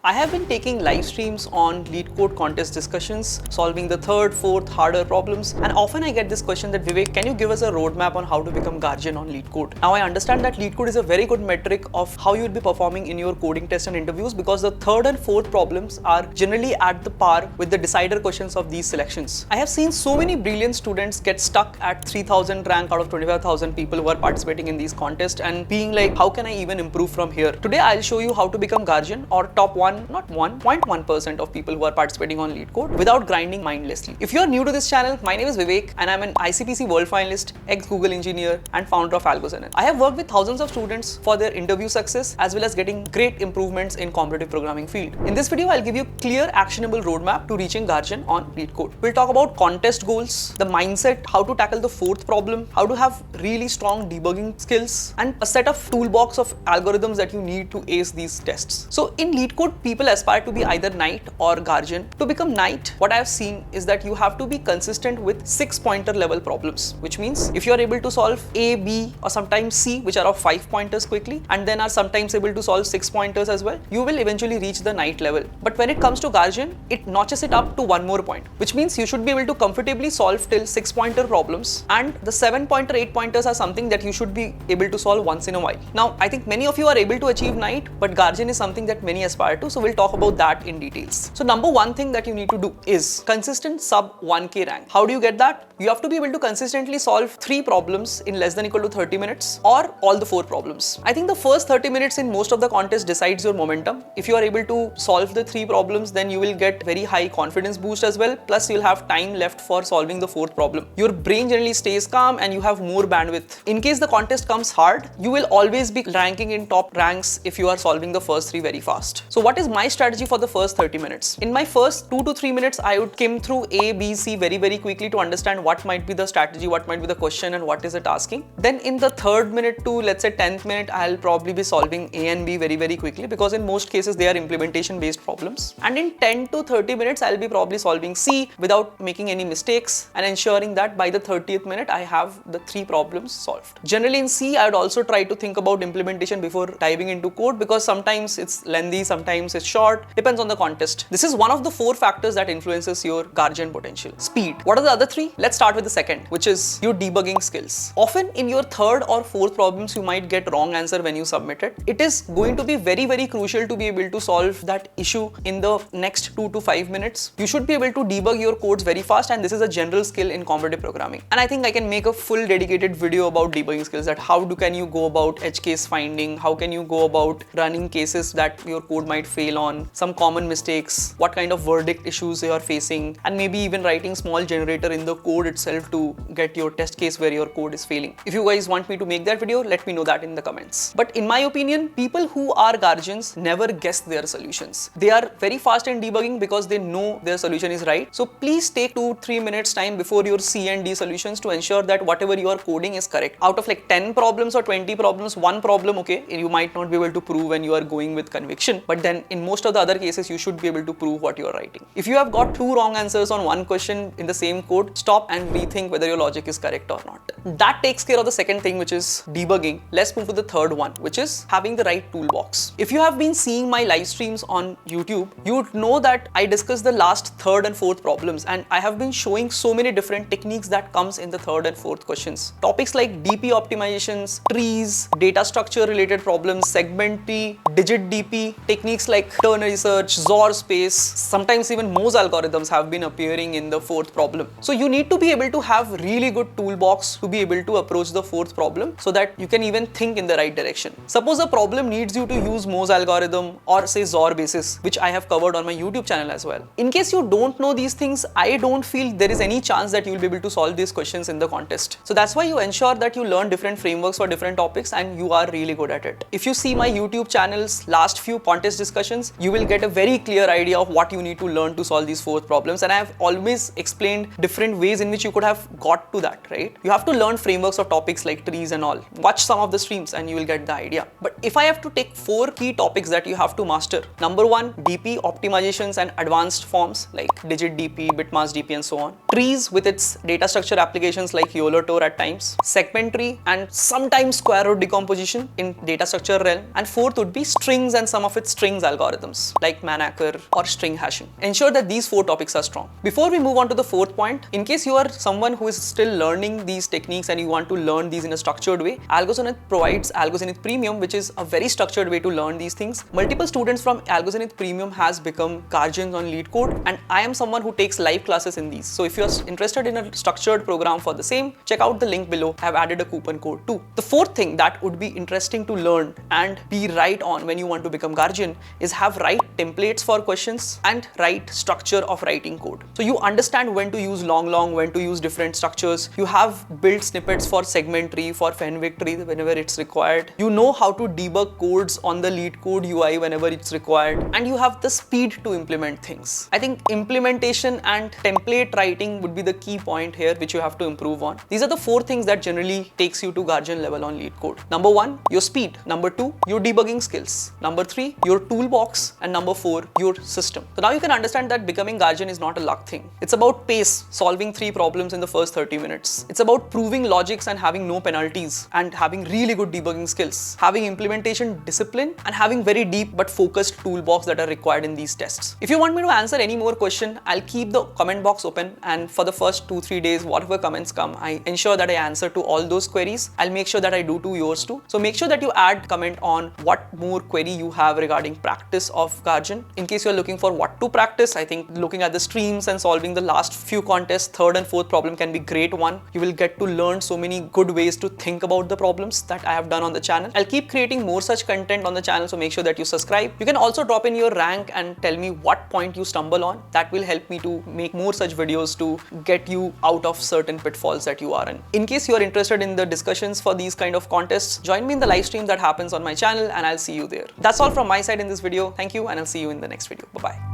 I have been taking live streams on LeetCode Contest discussions, solving the third, fourth, harder problems, and often I get this question that Vivek, can you give us a roadmap on how to become Guardian on LeetCode? Now I understand that LeetCode is a very good metric of how you will be performing in your coding tests and interviews because the third and fourth problems are generally at the par with the decider questions of these selections. I have seen so many brilliant students get stuck at 3000 rank out of 25,000 people who are participating in these contests and being like, how can I even improve from here? Today I'll show you how to become Guardian or top 0.1% of people who are participating on LeetCode without grinding mindlessly. If you are new to this channel, my name is Vivek and I'm an ICPC World Finalist, ex-Google engineer and founder of AlgoZenith. I have worked with thousands of students for their interview success as well as getting great improvements in competitive programming field. In this video, I'll give you clear actionable roadmap to reaching Guardian on LeetCode. We'll talk about contest goals, the mindset, how to tackle the fourth problem, how to have really strong debugging skills, and a set of toolbox of algorithms that you need to ace these tests. So in LeetCode, people aspire to be either Knight or Guardian. To become Knight, what I have seen is that you have to be consistent with 6-pointer level problems, which means if you are able to solve A, B, or sometimes C, which are of 5 pointers quickly, and then are sometimes able to solve 6 pointers as well, you will eventually reach the Knight level. But when it comes to Guardian, it notches it up to 1 more point, which means you should be able to comfortably solve till 6-pointer problems, and the 7-pointer, 8 pointers are something that you should be able to solve once in a while. Now, I think many of you are able to achieve Knight, but Guardian is something that many aspire to, so we'll talk about that in details. So number one thing that you need to do is consistent sub 1k rank. How do you get that? You have to be able to consistently solve 3 problems in less than equal to 30 minutes or all the 4 problems. I think the first 30 minutes in most of the contests decides your momentum. If you are able to solve the 3 problems, then you will get very high confidence boost as well. Plus you'll have time left for solving the 4th problem. Your brain generally stays calm and you have more bandwidth. In case the contest comes hard, you will always be ranking in top ranks if you are solving the first 3 very fast. So what is my strategy for the first 30 minutes? In my first 2 to 3 minutes, I would skim through A, B, C very quickly to understand what might be the strategy, what might be the question and what is it asking. Then in the 3rd minute to let's say 10th minute, I'll probably be solving A and B very quickly because in most cases they are implementation based problems. And in 10 to 30 minutes, I'll be probably solving C without making any mistakes and ensuring that by the 30th minute, I have the 3 problems solved. Generally in C, I would also try to think about implementation before diving into code because sometimes it's lengthy, sometimes it's short, depends on the contest. This is one of the 4 factors that influences your Guardian potential. Speed. What are the other 3? Let's start with the second, which is your debugging skills. Often in your 3rd or 4th problems, you might get wrong answer when you submit it. It is going to be very crucial to be able to solve that issue in the next 2 to 5 minutes. You should be able to debug your codes very fast, and this is a general skill in competitive programming. And I think I can make a full dedicated video about debugging skills, that how can you go about edge case finding, how can you go about running cases that your code might fail on, some common mistakes, what kind of verdict issues you are facing, and maybe even writing small generator in the code itself to get your test case where your code is failing. If you guys want me to make that video, let me know that in the comments. But in my opinion, people who are Guardians never guess their solutions. They are very fast in debugging because they know their solution is right. So please take 2-3 minutes time before your C and D solutions to ensure that whatever you are coding is correct. Out of like 10 problems or 20 problems, 1 problem, okay, you might not be able to prove when you are going with conviction, but then in most of the other cases, you should be able to prove what you are writing. If you have got 2 wrong answers on 1 question in the same code, stop and rethink whether your logic is correct or not. That takes care of the second thing, which is debugging. Let's move to the third one, which is having the right toolbox. If you have been seeing my live streams on YouTube, you would know that I discuss the last 3rd and 4th problems, and I have been showing so many different techniques that comes in the 3rd and 4th questions. Topics like DP optimizations, trees, data structure related problems, segment tree, digit DP, techniques like ternary search, XOR space, sometimes even Mohs algorithms have been appearing in the 4th problem. So you need to be able to have really good toolbox to be able to approach the 4th problem so that you can even think in the right direction. Suppose a problem needs you to use Mohs algorithm or say XOR basis, which I have covered on my YouTube channel as well. In case you don't know these things, I don't feel there is any chance that you will be able to solve these questions in the contest. So that's why you ensure that you learn different frameworks for different topics and you are really good at it. If you see my YouTube channel's last few contest discussions, you will get a very clear idea of what you need to learn to solve these 4th problems, and I have always explained different ways in which you could have got to that, right? You have to learn frameworks of topics like trees and all. Watch some of the streams and you will get the idea. But if I have to take 4 key topics that you have to master, number 1, DP optimizations and advanced forms like digit DP, bitmask DP and so on. Trees with its data structure applications like YOLO at times. Segment tree and sometimes square root decomposition in data structure realm. And 4th would be strings and some of its strings algorithms. algorithms like MAANG or string hashing. Ensure that these 4 topics are strong. Before we move on to the 4th point, in case you are someone who is still learning these techniques and you want to learn these in a structured way, AlgoZenith provides AlgoZenith Premium, which is a very structured way to learn these things. Multiple students from AlgoZenith Premium has become guardians on LeetCode, and I am someone who takes live classes in these. So if you are interested in a structured program for the same, check out the link below. I have added a coupon code too. The 4th thing that would be interesting to learn and be right on when you want to become guardian is have right templates for questions and right structure of writing code. So you understand when to use long, when to use different structures. You have built snippets for segment tree, for Fenwick tree whenever it's required. You know how to debug codes on the LeetCode UI whenever it's required, and you have the speed to implement things. I think implementation and template writing would be the key point here which you have to improve on. These are the 4 things that generally takes you to guardian level on LeetCode. Number 1, your speed. Number 2, your debugging skills. Number 3, your toolbox. And number 4, your system. So now you can understand that becoming guardian is not a luck thing. It's about pace, solving 3 problems in the first 30 minutes. It's about proving logics and having no penalties, and having really good debugging skills, having implementation discipline, and having very deep but focused toolbox that are required in these tests. If you want me to answer any more question, I'll keep the comment box open, and for the first 2-3 days, whatever comments come, I ensure that I answer to all those queries. I'll make sure that I do to yours too. So make sure that you add comment on what more query you have regarding practice of guardian. In case you're looking for what to practice, I think looking at the streams and solving the last few contests, 3rd and 4th problem can be great one. You will get to learn so many good ways to think about the problems that I have done on the channel. I'll keep creating more such content on the channel, so make sure that you subscribe. You can also drop in your rank and tell me what point you stumble on. That will help me to make more such videos to get you out of certain pitfalls that you are in. In case you are interested in the discussions for these kind of contests, join me in the live stream that happens on my channel, and I'll see you there. That's all from my side in this video. Thank you, and I'll see you in the next video. Bye-bye.